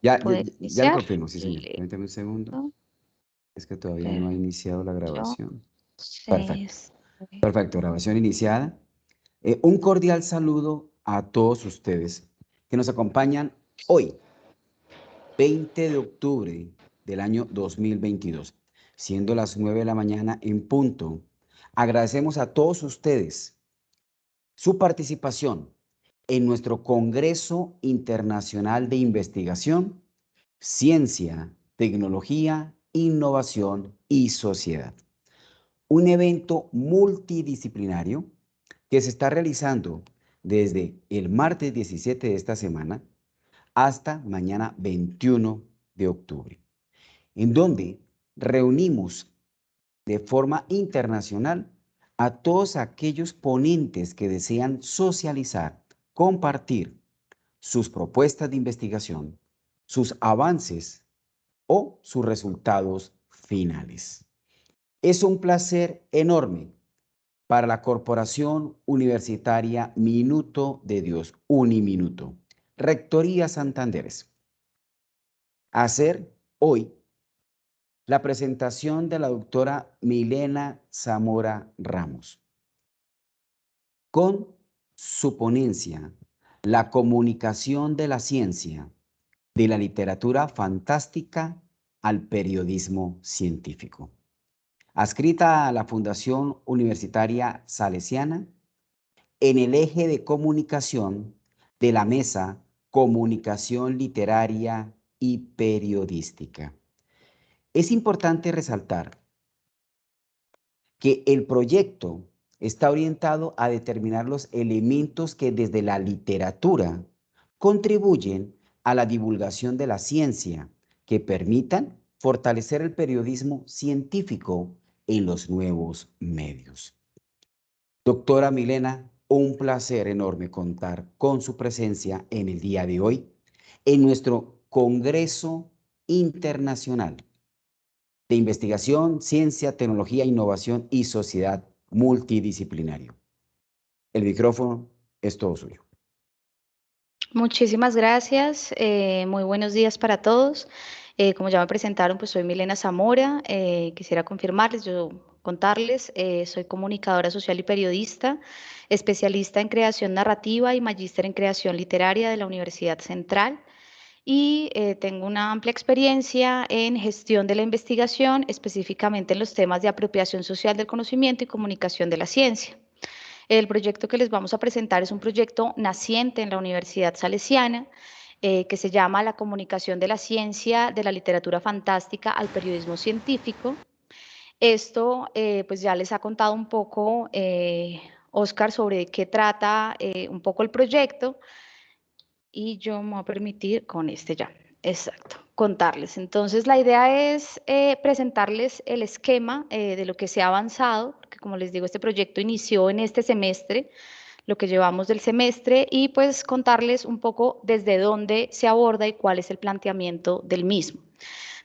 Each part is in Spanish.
Puede Ya le iniciar. confirmo, sí, señor. Listo. Permítame un segundo. Es que todavía no ha iniciado la Perfecto. grabación. Perfecto. 6. Perfecto, grabación iniciada. Un cordial saludo a todos ustedes que nos acompañan hoy, 20 de octubre del año 2022, siendo las 9 de la mañana en punto. Agradecemos a todos ustedes su participación en nuestro Congreso Internacional de Investigación, Ciencia, Tecnología, Innovación y Sociedad. Un evento multidisciplinario que se está realizando desde el martes 17 de esta semana hasta mañana 21 de octubre, en donde reunimos de forma internacional a todos aquellos ponentes que desean socializar, compartir sus propuestas de investigación, sus avances o sus resultados finales. Es un placer enorme para la Corporación Universitaria Minuto de Dios, Uniminuto, Rectoría Santanderes, hacer hoy la presentación de la doctora Milena Zamora Ramos con su ponencia, La comunicación de la ciencia, de la literatura fantástica al periodismo científico. Adscrita a la Fundación Universitaria Salesiana, en el eje de comunicación de la mesa Comunicación Literaria y Periodística. Es importante resaltar que el proyecto está orientado a determinar los elementos que desde la literatura contribuyen a la divulgación de la ciencia, que permitan fortalecer el periodismo científico en los nuevos medios. Doctora Milena, un placer enorme contar con su presencia en el día de hoy en nuestro Congreso Internacional de Investigación, Ciencia, Tecnología, Innovación y Sociedad Multidisciplinario. El micrófono es todo suyo. Muchísimas gracias. Muy buenos días para todos. Como ya me presentaron, pues soy Milena Zamora. Quisiera confirmarles, contarles, soy comunicadora social y periodista, especialista en creación narrativa y magíster en creación literaria de la Universidad Central. Y tengo una amplia experiencia en gestión de la investigación, específicamente en los temas de apropiación social del conocimiento y comunicación de la ciencia. El proyecto que les vamos a presentar es un proyecto naciente en la Universidad Salesiana, que se llama La comunicación de la ciencia, de la literatura fantástica al periodismo científico. Esto, pues ya les ha contado un poco Oscar sobre qué trata un poco el proyecto, y yo me voy a permitir con este ya, exacto, contarles. Entonces, la idea es presentarles el esquema de lo que se ha avanzado, porque como les digo, este proyecto inició en este semestre, lo que llevamos del semestre, y pues contarles un poco desde dónde se aborda y cuál es el planteamiento del mismo.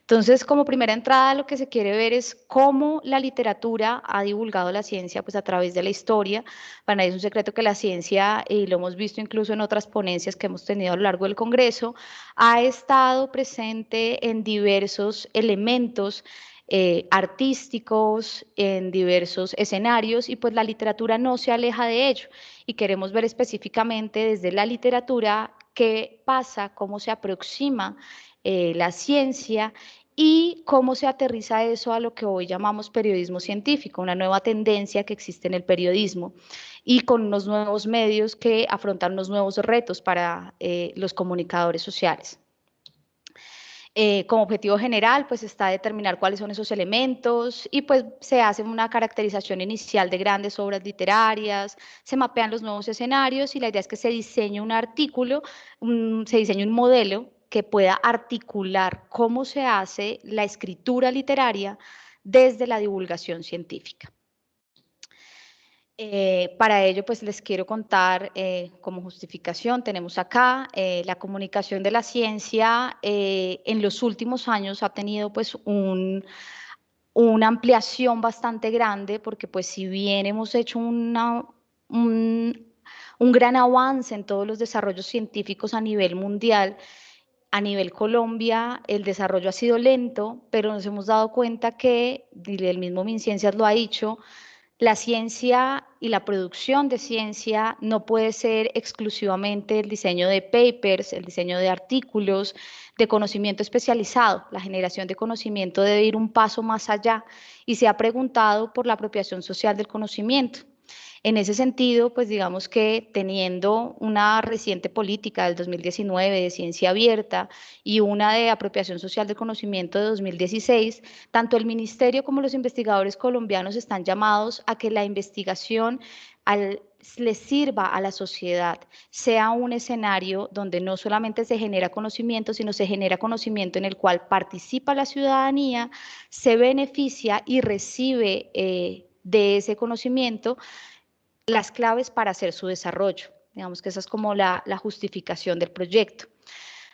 Entonces, como primera entrada, lo que se quiere ver es cómo la literatura ha divulgado la ciencia pues, a través de la historia. Para nadie es un secreto que la ciencia, y lo hemos visto incluso en otras ponencias que hemos tenido a lo largo del Congreso, ha estado presente en diversos elementos artísticos, en diversos escenarios, y pues la literatura no se aleja de ello. Y queremos ver específicamente desde la literatura qué pasa, cómo se aproxima la ciencia y cómo se aterriza eso a lo que hoy llamamos periodismo científico, una nueva tendencia que existe en el periodismo y con unos nuevos medios que afrontan unos nuevos retos para los comunicadores sociales. Como objetivo general, pues está determinar cuáles son esos elementos y pues se hace una caracterización inicial de grandes obras literarias, se mapean los nuevos escenarios y la idea es que se diseñe un artículo, se diseñe un modelo que pueda articular cómo se hace la escritura literaria desde la divulgación científica. Para ello, pues les quiero contar como justificación, tenemos acá la comunicación de la ciencia en los últimos años ha tenido pues una ampliación bastante grande, porque pues si bien hemos hecho un gran avance en todos los desarrollos científicos a nivel mundial, A nivel Colombia, el desarrollo ha sido lento, pero nos hemos dado cuenta que, y el mismo MinCiencias lo ha dicho, la ciencia y la producción de ciencia no puede ser exclusivamente el diseño de papers, el diseño de artículos, de conocimiento especializado. La generación de conocimiento debe ir un paso más allá y se ha preguntado por la apropiación social del conocimiento. En ese sentido, pues digamos que teniendo una reciente política del 2019 de ciencia abierta y una de apropiación social del conocimiento de 2016, tanto el Ministerio como los investigadores colombianos están llamados a que la investigación les sirva a la sociedad, sea un escenario donde no solamente se genera conocimiento, sino se genera conocimiento en el cual participa la ciudadanía, se beneficia y recibe de ese conocimiento las claves para hacer su desarrollo. Digamos que esa es como la justificación del proyecto.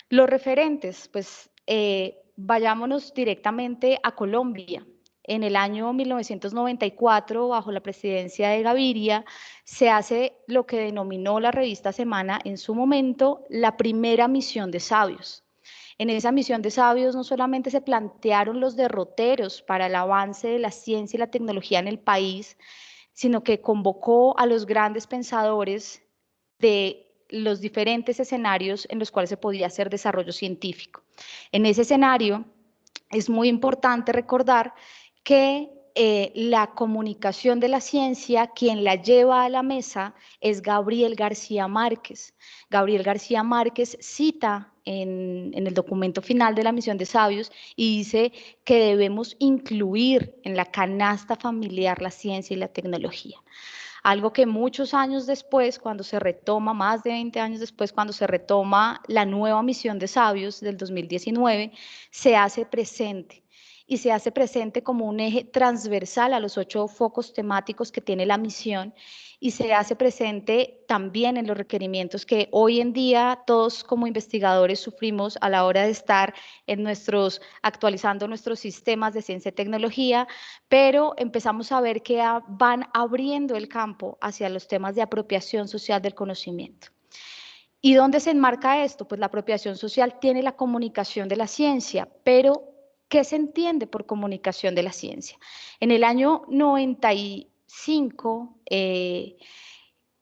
Los referentes, pues vayámonos directamente a Colombia. En el año 1994, bajo la presidencia de Gaviria, se hace lo que denominó la revista Semana en su momento la primera misión de sabios. En esa misión de sabios no solamente se plantearon los derroteros para el avance de la ciencia y la tecnología en el país, sino que convocó a los grandes pensadores de los diferentes escenarios en los cuales se podía hacer desarrollo científico. En ese escenario es muy importante recordar que la comunicación de la ciencia, quien la lleva a la mesa es Gabriel García Márquez. Gabriel García Márquez cita en el documento final de la misión de sabios y dice que debemos incluir en la canasta familiar la ciencia y la tecnología. Algo que muchos años después, cuando se retoma, más de 20 años después, cuando se retoma la nueva misión de sabios del 2019, se hace presente. Y se hace presente como un eje transversal a los 8 focos temáticos que tiene la misión y se hace presente también en los requerimientos que hoy en día todos como investigadores sufrimos a la hora de estar en actualizando nuestros sistemas de ciencia y tecnología, pero empezamos a ver que van abriendo el campo hacia los temas de apropiación social del conocimiento. ¿Y dónde se enmarca esto? Pues la apropiación social tiene la comunicación de la ciencia, pero ¿qué se entiende por comunicación de la ciencia? En el año 95,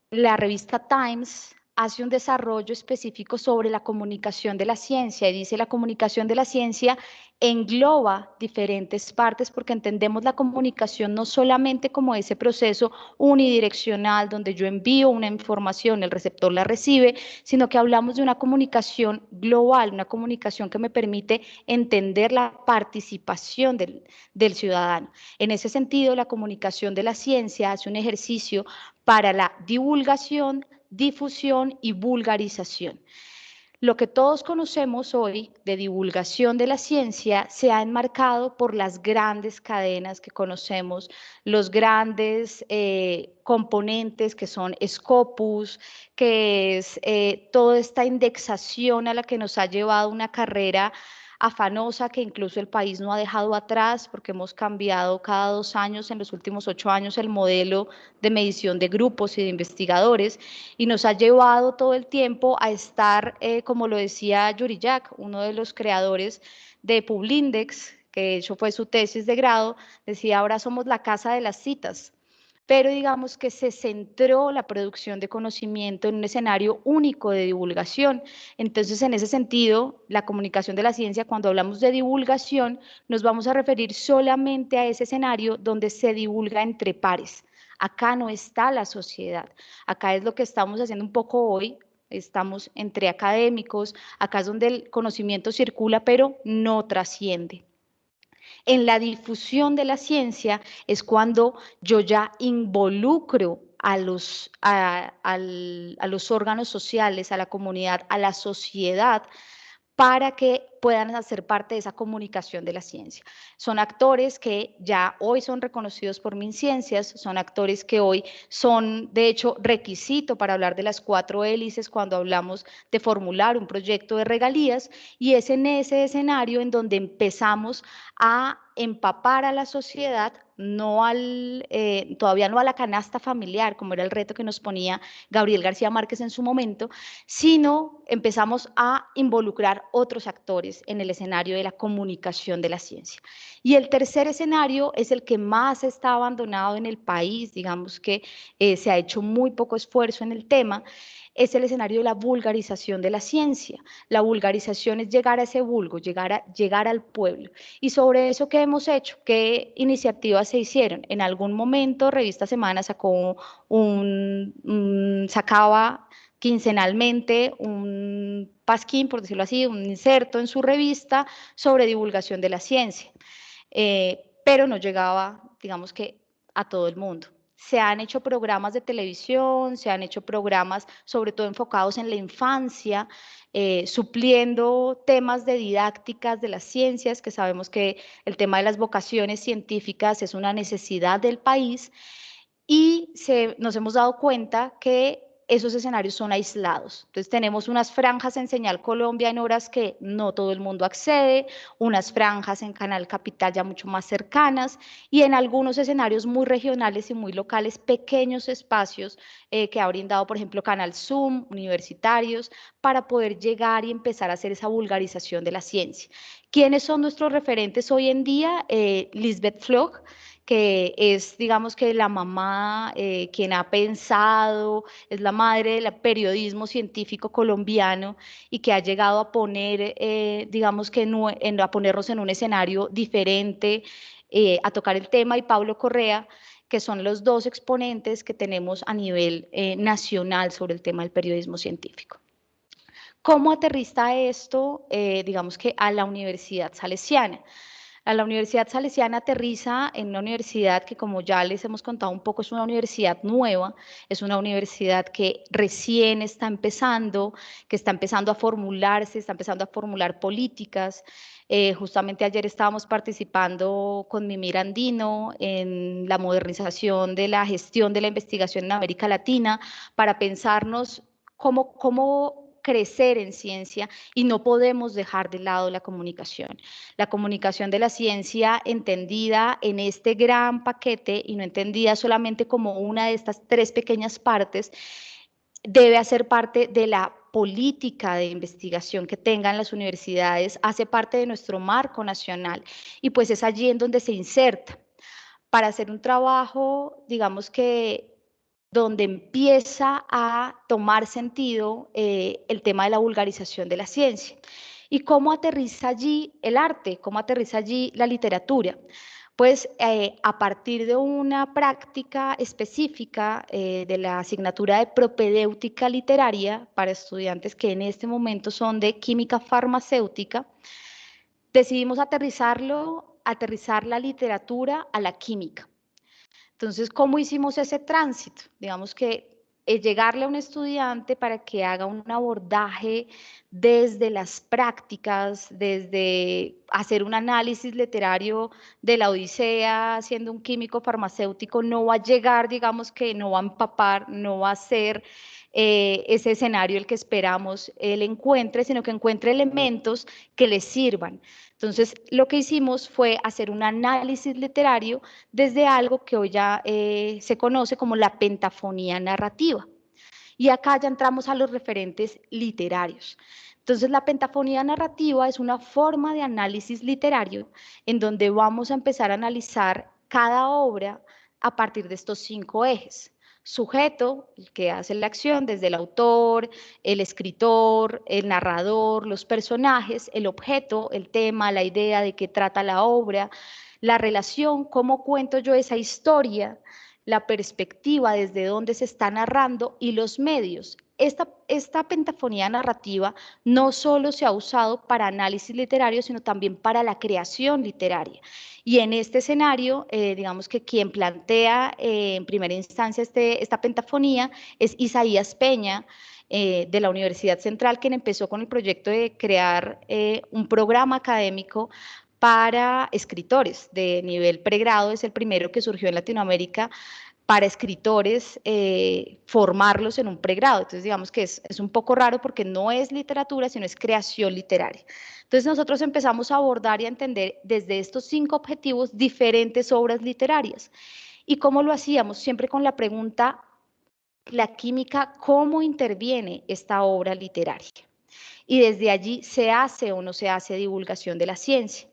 la revista Times hace un desarrollo específico sobre la comunicación de la ciencia y dice la comunicación de la ciencia engloba diferentes partes porque entendemos la comunicación no solamente como ese proceso unidireccional donde yo envío una información, el receptor la recibe, sino que hablamos de una comunicación global, una comunicación que me permite entender la participación del ciudadano. En ese sentido, la comunicación de la ciencia hace un ejercicio para la divulgación, difusión y vulgarización. Lo que todos conocemos hoy de divulgación de la ciencia se ha enmarcado por las grandes cadenas que conocemos, los grandes componentes que son Scopus, que es toda esta indexación a la que nos ha llevado una carrera afanosa que incluso el país no ha dejado atrás porque hemos cambiado cada 2 años, en los últimos 8 años, el modelo de medición de grupos y de investigadores y nos ha llevado todo el tiempo a estar, como lo decía Yuri Jack, uno de los creadores de Publindex, que de hecho fue su tesis de grado, decía ahora somos la casa de las citas. Pero digamos que se centró la producción de conocimiento en un escenario único de divulgación. Entonces, en ese sentido, la comunicación de la ciencia, cuando hablamos de divulgación, nos vamos a referir solamente a ese escenario donde se divulga entre pares. Acá no está la sociedad. Acá es lo que estamos haciendo un poco hoy. Estamos entre académicos. Acá es donde el conocimiento circula, pero no trasciende. En la difusión de la ciencia es cuando yo ya involucro a los órganos sociales, a la comunidad, a la sociedad, para que puedan hacer parte de esa comunicación de la ciencia. Son actores que ya hoy son reconocidos por MinCiencias, son actores que hoy son, de hecho, requisito para hablar de las 4 hélices cuando hablamos de formular un proyecto de regalías, y es en ese escenario en donde empezamos a empapar a la sociedad no todavía no a la canasta familiar, como era el reto que nos ponía Gabriel García Márquez en su momento, sino empezamos a involucrar otros actores en el escenario de la comunicación de la ciencia. Y el tercer escenario es el que más está abandonado en el país, digamos que se ha hecho muy poco esfuerzo en el tema, es el escenario de la vulgarización de la ciencia. La vulgarización es llegar a ese vulgo, llegar al pueblo. Y sobre eso, ¿qué hemos hecho? ¿Qué iniciativas se hicieron? En algún momento, Revista Semana sacaba quincenalmente un pasquín, por decirlo así, un inserto en su revista sobre divulgación de la ciencia, pero no llegaba, digamos que, a todo el mundo. Se han hecho programas de televisión, se han hecho programas sobre todo enfocados en la infancia, supliendo temas de didácticas de las ciencias, que sabemos que el tema de las vocaciones científicas es una necesidad del país, y nos hemos dado cuenta que esos escenarios son aislados. Entonces tenemos unas franjas en Señal Colombia en horas que no todo el mundo accede, unas franjas en Canal Capital ya mucho más cercanas, y en algunos escenarios muy regionales y muy locales, pequeños espacios que ha brindado, por ejemplo, Canal Zoom, universitarios, para poder llegar y empezar a hacer esa vulgarización de la ciencia. ¿Quiénes son nuestros referentes hoy en día? Lisbeth Floch, que es, digamos que la mamá, quien ha pensado, es la madre del periodismo científico colombiano y que ha llegado a poner, digamos que a ponernos en un escenario diferente, a tocar el tema, y Pablo Correa, que son los dos exponentes que tenemos a nivel nacional sobre el tema del periodismo científico. ¿Cómo aterriza esto, digamos que a la Universidad Salesiana? A la Universidad Salesiana aterriza en una universidad que, como ya les hemos contado un poco, es una universidad nueva, es una universidad que recién está empezando, que está empezando a formularse, está empezando a formular políticas. Justamente ayer estábamos participando con Mimir Andino en la modernización de la gestión de la investigación en América Latina para pensarnos cómo crecer en ciencia, y no podemos dejar de lado la comunicación de la ciencia entendida en este gran paquete y no entendida solamente como una de estas tres pequeñas partes. Debe hacer parte de la política de investigación que tengan las universidades, hace parte de nuestro marco nacional, y pues es allí en donde se inserta para hacer un trabajo, digamos que donde empieza a tomar sentido el tema de la vulgarización de la ciencia. ¿Y cómo aterriza allí el arte? ¿Cómo aterriza allí la literatura? Pues a partir de una práctica específica de la asignatura de propedéutica literaria para estudiantes que en este momento son de química farmacéutica, decidimos aterrizar la literatura a la química. Entonces, ¿cómo hicimos ese tránsito? Digamos que llegarle a un estudiante para que haga un abordaje desde las prácticas, desde hacer un análisis literario de la Odisea, siendo un químico farmacéutico, no va a llegar, digamos que no va a empapar, no va a ser ese escenario el que esperamos él encuentre, sino que encuentre elementos que le sirvan. Entonces, lo que hicimos fue hacer un análisis literario desde algo que hoy ya se conoce como la pentafonía narrativa. Y acá ya entramos a los referentes literarios. Entonces, la pentafonía narrativa es una forma de análisis literario en donde vamos a empezar a analizar cada obra a partir de estos 5 ejes. Sujeto, el que hace la acción, desde el autor, el escritor, el narrador, los personajes; el objeto, el tema, la idea de qué trata la obra; la relación, cómo cuento yo esa historia; la perspectiva, desde donde se está narrando; y los medios. Esta pentafonía narrativa no solo se ha usado para análisis literario, sino también para la creación literaria. Y en este escenario, digamos que quien plantea en primera instancia esta pentafonía es Isaías Peña, de la Universidad Central, quien empezó con el proyecto de crear un programa académico para escritores de nivel pregrado. Es el primero que surgió en Latinoamérica para escritores, formarlos en un pregrado. Entonces, digamos que es un poco raro porque no es literatura, sino es creación literaria. Entonces, nosotros empezamos a abordar y a entender desde estos 5 objetivos diferentes obras literarias. ¿Y cómo lo hacíamos? Siempre con la pregunta, la química, ¿cómo interviene esta obra literaria? Y desde allí se hace o no se hace divulgación de la ciencia.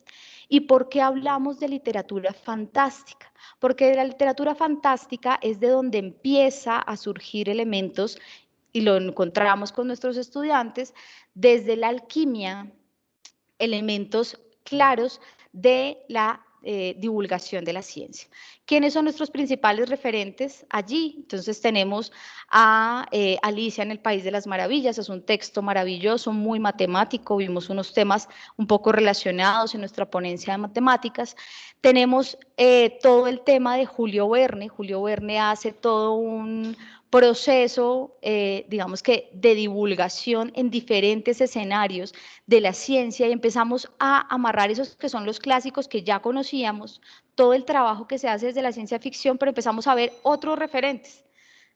¿Y por qué hablamos de literatura fantástica? Porque de la literatura fantástica es de donde empieza a surgir elementos, y lo encontramos con nuestros estudiantes, desde la alquimia, elementos claros de la divulgación de la ciencia. ¿Quiénes son nuestros principales referentes allí? Entonces tenemos a Alicia en el País de las Maravillas, es un texto maravilloso, muy matemático, vimos unos temas un poco relacionados en nuestra ponencia de matemáticas. Tenemos todo el tema de Julio Verne hace todo un proceso, digamos que de divulgación en diferentes escenarios de la ciencia y empezamos a amarrar esos que son los clásicos que ya conocíamos, todo el trabajo que se hace desde la ciencia ficción, pero empezamos a ver otros referentes.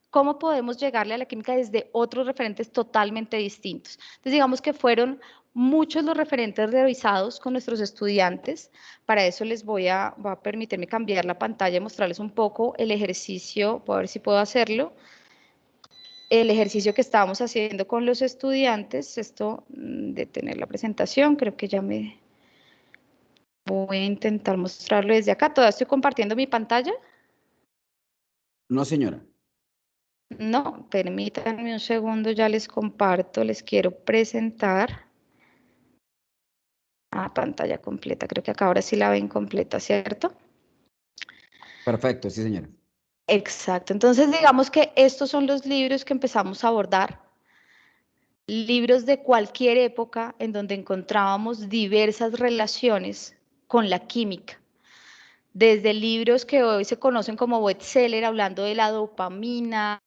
¿Cómo podemos llegarle a la química desde otros referentes totalmente distintos? Entonces, digamos que fueron muchos los referentes revisados con nuestros estudiantes. Para eso les voy a permitirme cambiar la pantalla y mostrarles un poco el ejercicio, voy a ver si puedo hacerlo. El ejercicio que estábamos haciendo con los estudiantes, esto, detener la presentación, creo que ya me voy a intentar mostrarlo desde acá. ¿Todavía estoy compartiendo mi pantalla? No, señora. No, permítanme un segundo, ya les comparto, les quiero presentar. Pantalla completa, creo que acá ahora sí la ven completa, ¿cierto? Perfecto, sí, señora. Exacto, entonces digamos que estos son los libros que empezamos a abordar, libros de cualquier época en donde encontrábamos diversas relaciones con la química, desde libros que hoy se conocen como bestseller, hablando de la dopamina,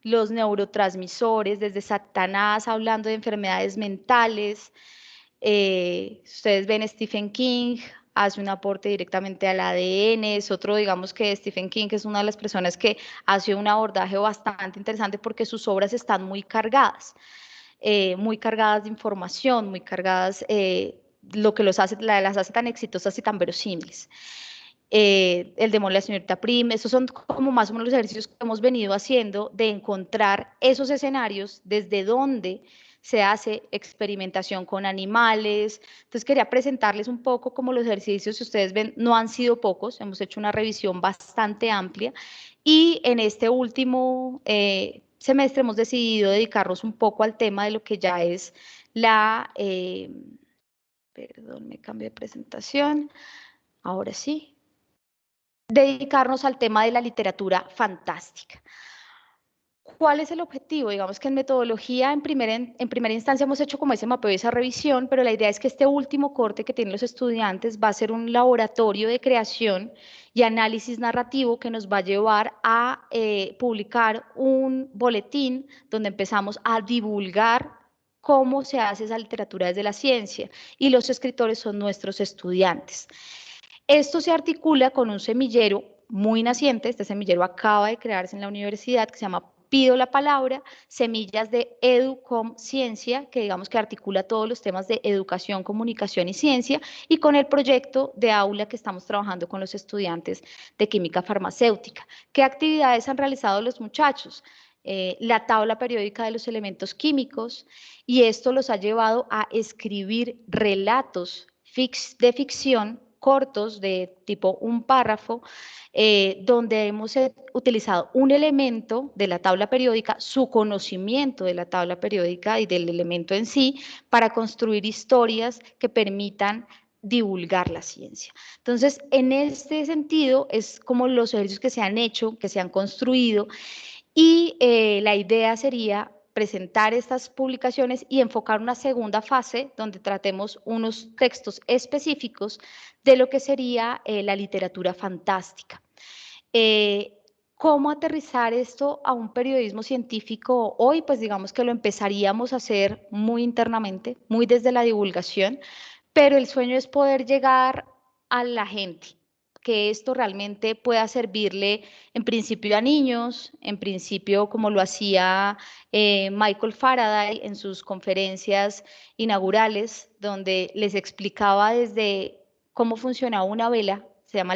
los neurotransmisores, desde Satanás, hablando de enfermedades mentales. Ustedes ven Stephen King, hace un aporte directamente al ADN, es otro, digamos que Stephen King es una de las personas que hace un abordaje bastante interesante porque sus obras están muy cargadas de información, muy cargadas, lo que las hace tan exitosas y tan verosímiles. El demonio de la señorita Prim, esos son como más o menos los ejercicios que hemos venido haciendo de encontrar esos escenarios desde donde se hace experimentación con animales. Entonces quería presentarles un poco como los ejercicios, si ustedes ven, no han sido pocos, hemos hecho una revisión bastante amplia y en este último semestre hemos decidido dedicarnos un poco al tema de lo que ya es la, perdón, me cambié de presentación, ahora sí, dedicarnos al tema de la literatura fantástica. ¿Cuál es el objetivo? Digamos que en metodología, en primera instancia hemos hecho como ese mapeo y esa revisión, pero la idea es que este último corte que tienen los estudiantes va a ser un laboratorio de creación y análisis narrativo que nos va a llevar a publicar un boletín donde empezamos a divulgar cómo se hace esa literatura desde la ciencia y los escritores son nuestros estudiantes. Esto se articula con un semillero muy naciente, este semillero acaba de crearse en la universidad, que se llama Pido la Palabra, semillas de Educom Ciencia, que digamos que articula todos los temas de educación, comunicación y ciencia, y con el proyecto de aula que estamos trabajando con los estudiantes de química farmacéutica. ¿Qué actividades han realizado los muchachos? La tabla periódica de los elementos químicos, y esto los ha llevado a escribir relatos de ficción cortos de tipo un párrafo, donde hemos utilizado un elemento de la tabla periódica, su conocimiento de la tabla periódica y del elemento en sí, para construir historias que permitan divulgar la ciencia. Entonces, en este sentido, es como los ejercicios que se han hecho, que se han construido, y la idea sería presentar estas publicaciones y enfocar una segunda fase donde tratemos unos textos específicos de lo que sería la literatura fantástica. ¿Cómo aterrizar esto a un periodismo científico hoy? Pues digamos que lo empezaríamos a hacer muy internamente, muy desde la divulgación, pero el sueño es poder llegar a la gente, que esto realmente pueda servirle en principio a niños, en principio como lo hacía Michael Faraday en sus conferencias inaugurales, donde les explicaba desde cómo funcionaba una vela. Se llama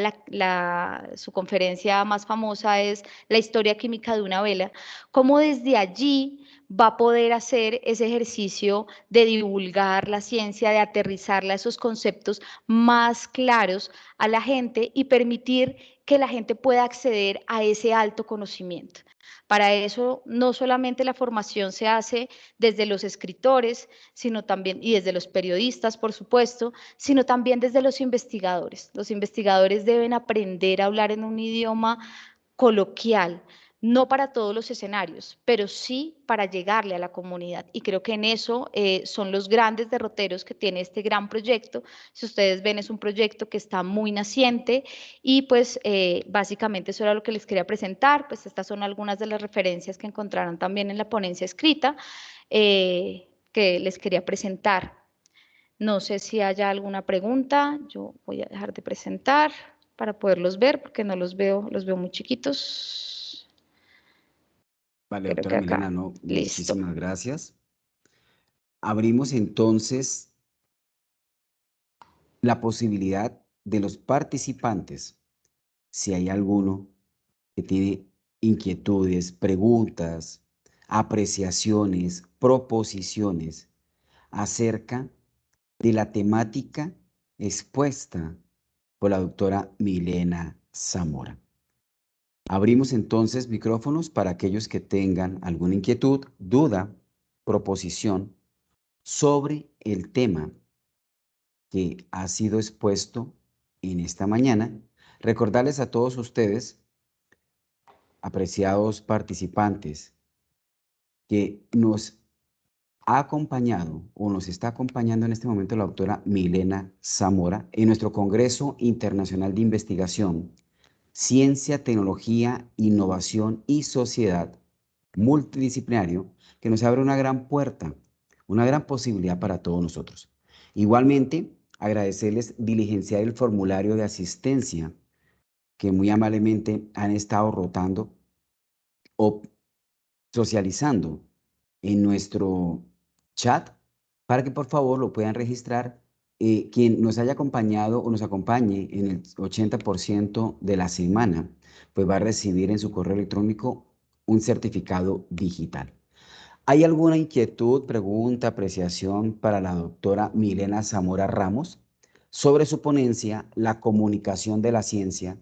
su conferencia más famosa es La historia química de una vela, cómo desde allí va a poder hacer ese ejercicio de divulgar la ciencia, de aterrizarla a esos conceptos más claros a la gente y permitir que la gente pueda acceder a ese alto conocimiento. Para eso, no solamente la formación se hace desde los escritores, sino también, y desde los periodistas, por supuesto, sino también desde los investigadores. Los investigadores deben aprender a hablar en un idioma coloquial, no para todos los escenarios, pero sí para llegarle a la comunidad. Y creo que en eso son los grandes derroteros que tiene este gran proyecto. Si ustedes ven, es un proyecto que está muy naciente y pues básicamente eso era lo que les quería presentar. Pues estas son algunas de las referencias que encontrarán también en la ponencia escrita que les quería presentar. No sé si haya alguna pregunta. Yo voy a dejar de presentar para poderlos ver porque no los veo muy chiquitos. Vale, Creo doctora que Milena, acá. no, Listo. muchísimas gracias. Abrimos entonces la posibilidad de los participantes, si hay alguno que tiene inquietudes, preguntas, apreciaciones, proposiciones acerca de la temática expuesta por la doctora Milena Zamora. Abrimos entonces micrófonos para aquellos que tengan alguna inquietud, duda, proposición sobre el tema que ha sido expuesto en esta mañana. Recordarles a todos ustedes, apreciados participantes, que nos ha acompañado o nos está acompañando en este momento la doctora Milena Zamora en nuestro Congreso Internacional de Investigación, Ciencia, Tecnología, Innovación y Sociedad multidisciplinario, que nos abre una gran puerta, una gran posibilidad para todos nosotros. Igualmente, agradecerles diligenciar el formulario de asistencia que muy amablemente han estado rotando o socializando en nuestro chat para que por favor lo puedan registrar. Quien nos haya acompañado o nos acompañe en el 80% de la semana, pues va a recibir en su correo electrónico un certificado digital. ¿Hay alguna inquietud, pregunta, apreciación para la doctora Milena Zamora Ramos sobre su ponencia La comunicación de la ciencia,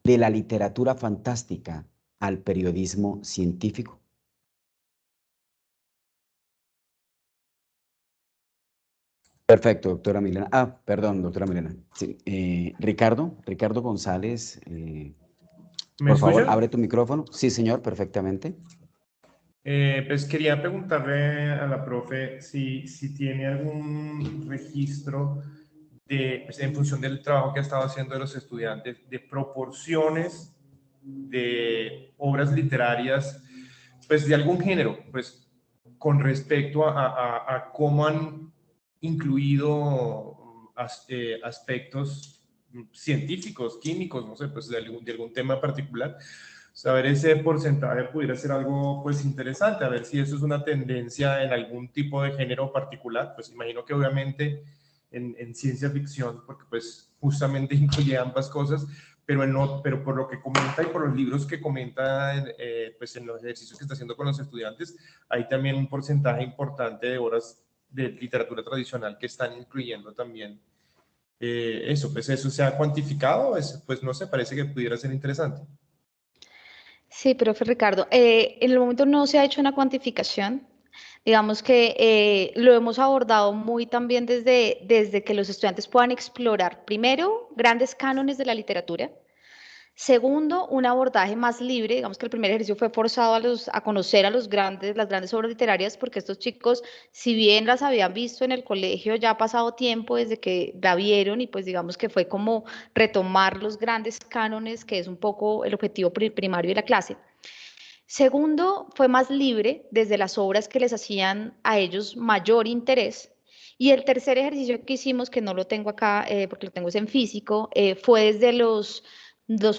de la literatura fantástica al periodismo científico? Perfecto, doctora Milena. Ah, perdón, doctora Milena. Sí, Ricardo González, ¿Me por favor, escucha? abre tu micrófono. Sí, señor, perfectamente. Pues quería preguntarle a la profe si tiene algún registro de, pues, en función del trabajo que ha estado haciendo de los estudiantes, de proporciones de obras literarias, pues de algún género, pues con respecto a cómo han incluido aspectos científicos, químicos, no sé, pues de algún tema particular. Saber ese porcentaje pudiera ser algo pues interesante, a ver si eso es una tendencia en algún tipo de género particular, pues imagino que obviamente en ciencia ficción, porque pues justamente incluye ambas cosas, pero, no, pero por lo que comenta y por los libros que comenta pues en los ejercicios que está haciendo con los estudiantes, hay también un porcentaje importante de horas de literatura tradicional que están incluyendo también eso, pues eso se ha cuantificado, pues no sé, parece que pudiera ser interesante. Sí, profe Ricardo, en el momento no se ha hecho una cuantificación. Digamos que lo hemos abordado muy también desde que los estudiantes puedan explorar, primero, grandes cánones de la literatura. Segundo, un abordaje más libre. Digamos que el primer ejercicio fue forzado a conocer a las grandes obras literarias, porque estos chicos, si bien las habían visto en el colegio, ya ha pasado tiempo desde que la vieron y pues digamos que fue como retomar los grandes cánones, que es un poco el objetivo primario de la clase. Segundo, fue más libre desde las obras que les hacían a ellos mayor interés. Y el tercer ejercicio que hicimos, que no lo tengo acá porque lo tengo es en físico, fue desde los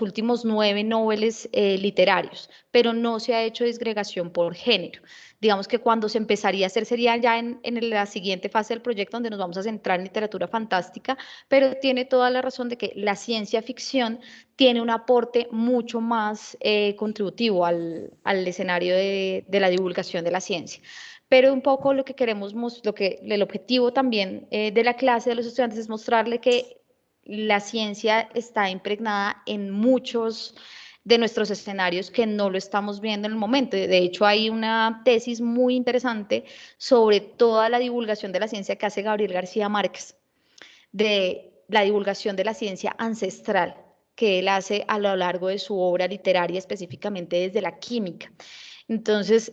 últimos 9 noveles literarios, pero no se ha hecho disgregación por género. Digamos que cuando se empezaría a hacer sería ya en la siguiente fase del proyecto donde nos vamos a centrar en literatura fantástica, pero tiene toda la razón de que la ciencia ficción tiene un aporte mucho más contributivo al escenario de la divulgación de la ciencia. Pero un poco lo que queremos, el objetivo también de la clase de los estudiantes es mostrarle que la ciencia está impregnada en muchos de nuestros escenarios que no lo estamos viendo en el momento. De hecho, hay una tesis muy interesante sobre toda la divulgación de la ciencia que hace Gabriel García Márquez, de la divulgación de la ciencia ancestral que él hace a lo largo de su obra literaria, específicamente desde la química. Entonces,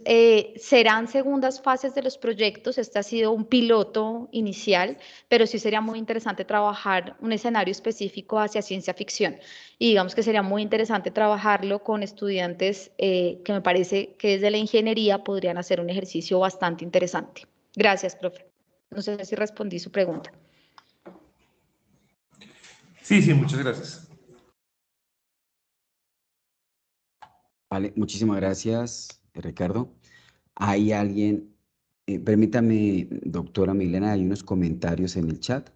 serán segundas fases de los proyectos. Este ha sido un piloto inicial, pero sí sería muy interesante trabajar un escenario específico hacia ciencia ficción. Y digamos que sería muy interesante trabajarlo con estudiantes que me parece que desde la ingeniería podrían hacer un ejercicio bastante interesante. Gracias, profe. No sé si respondí su pregunta. Sí, sí, muchas gracias. Vale, muchísimas gracias, Ricardo. Hay alguien, permítame, doctora Milena, hay unos comentarios en el chat.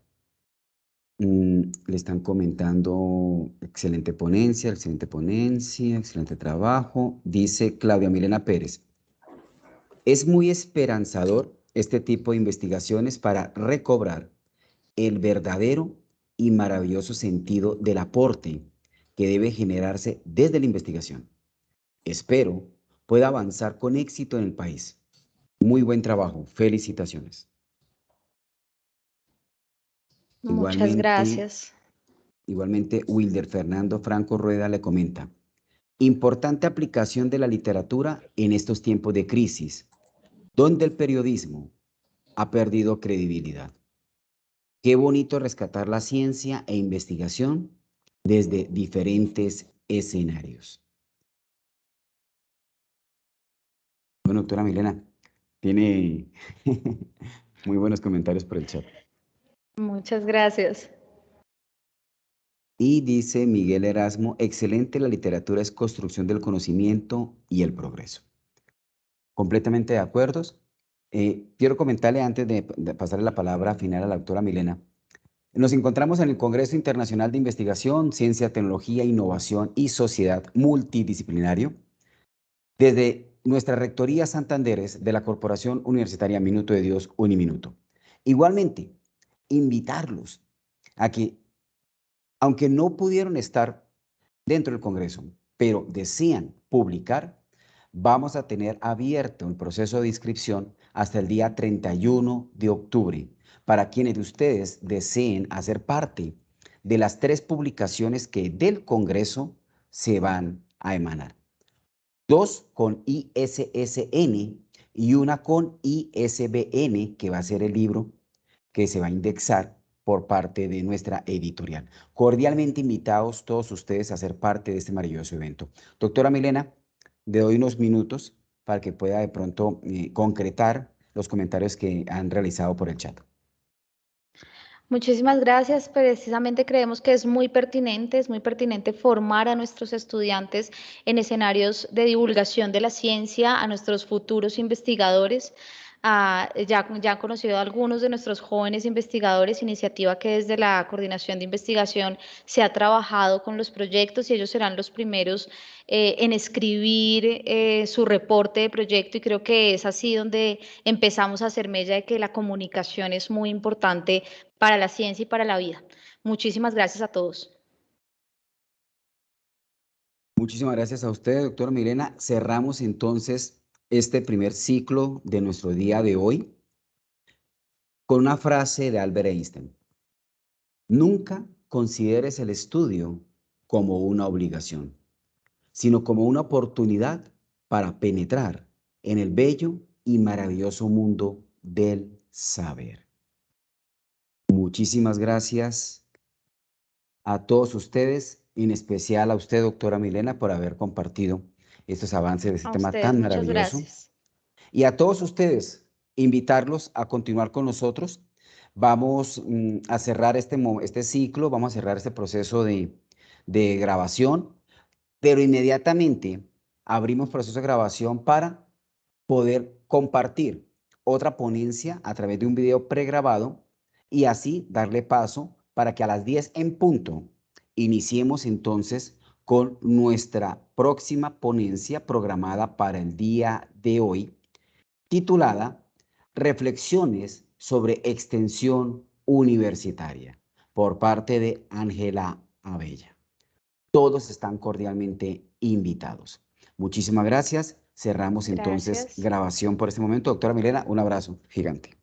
Le están comentando, excelente ponencia, excelente trabajo. Dice Claudia Milena Pérez, es muy esperanzador este tipo de investigaciones para recobrar el verdadero y maravilloso sentido del aporte que debe generarse desde la investigación. Espero pueda avanzar con éxito en el país. Muy buen trabajo. Felicitaciones. Muchas Igualmente, gracias. Wilder Fernando Franco Rueda le comenta, importante aplicación de la literatura en estos tiempos de crisis, donde el periodismo ha perdido credibilidad. Qué bonito rescatar la ciencia e investigación desde diferentes escenarios. Bueno, doctora Milena, tiene muy buenos comentarios por el chat. Muchas gracias. Y dice Miguel Erasmo, excelente, la literatura es construcción del conocimiento y el progreso. Completamente de acuerdo. Quiero comentarle antes de pasarle la palabra final a la doctora Milena. Nos encontramos en el Congreso Internacional de Investigación, Ciencia, Tecnología, Innovación y Sociedad Multidisciplinario. Desde nuestra Rectoría Santanderes de la Corporación Universitaria Minuto de Dios, Uniminuto. Igualmente, invitarlos a que, aunque no pudieron estar dentro del Congreso, pero desean publicar, vamos a tener abierto el proceso de inscripción hasta el día 31 de octubre para quienes de ustedes deseen hacer parte de las 3 publicaciones que del Congreso se van a emanar. 2 con ISSN y una con ISBN, que va a ser el libro que se va a indexar por parte de nuestra editorial. Cordialmente invitados todos ustedes a ser parte de este maravilloso evento. Doctora Milena, le doy unos minutos para que pueda de pronto concretar los comentarios que han realizado por el chat. Muchísimas gracias. Precisamente creemos que es muy pertinente formar a nuestros estudiantes en escenarios de divulgación de la ciencia, a nuestros futuros investigadores. Ya han conocido a algunos de nuestros jóvenes investigadores, iniciativa que desde la Coordinación de Investigación se ha trabajado con los proyectos y ellos serán los primeros en escribir su reporte de proyecto y creo que es así donde empezamos a hacer mella de que la comunicación es muy importante para la ciencia y para la vida. Muchísimas gracias a todos. Muchísimas gracias a usted, doctora Milena. Cerramos entonces este primer ciclo de nuestro día de hoy con una frase de Albert Einstein. Nunca consideres el estudio como una obligación, sino como una oportunidad para penetrar en el bello y maravilloso mundo del saber. Muchísimas gracias a todos ustedes, en especial a usted, doctora Milena, por haber compartido estos avances de este A tema ustedes, tan muchas maravilloso. gracias. Y a todos ustedes, invitarlos a continuar con nosotros Vamos a cerrar este ciclo, vamos a cerrar este proceso de grabación, pero inmediatamente abrimos proceso de grabación para poder compartir otra ponencia a través de un video pregrabado y así darle paso para que a las 10 en punto iniciemos entonces con nuestra próxima ponencia programada para el día de hoy, titulada Reflexiones sobre extensión universitaria, por parte de Ángela Abella. Todos están cordialmente invitados. Muchísimas gracias. Cerramos entonces Gracias. grabación por este momento. Doctora Milena, un abrazo gigante.